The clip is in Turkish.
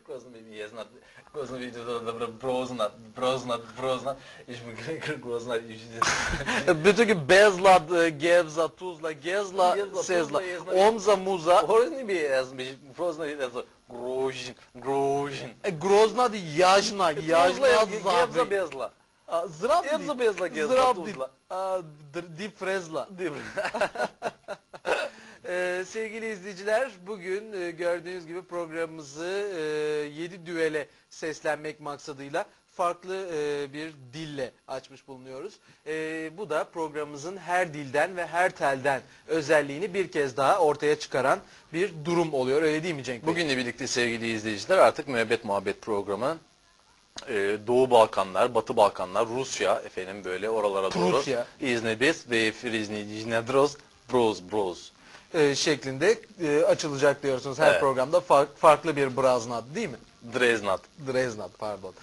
Козно ми е знат. Козно ви добре брознат. İş mi groznat iş. Bütün Bezla, Gevza, Tuzla, Gezla, Gezla, Sezla, Tuzla, Gezla. Omza, Muza. Horzni mi yazmış. Brozna je to Grozin. Groznad, Yajna, Yajna, Gebza Zavi. bezla. Zrab, Gebza bezla, Gezla, Zrab, Tuzla. Difrezla. Değil mi? Sevgili izleyiciler, bugün gördüğünüz gibi programımızı 7 düele seslenmek maksadıyla farklı bir dille açmış bulunuyoruz. Bu da programımızın her dilden ve her telden özelliğini bir kez daha ortaya çıkaran bir durum oluyor. Öyle değil mi Cenk Bey? Bugünle birlikte sevgili izleyiciler artık Müebbet Muhabbet programı Doğu Balkanlar, Batı Balkanlar, Rusya efendim böyle oralara doğru. Rusya. İznebes ve Frizni Broz. Şeklinde açılacak diyorsunuz her Evet. programda farklı bir braznat değil mi? Dreznat. Dreznat pardon.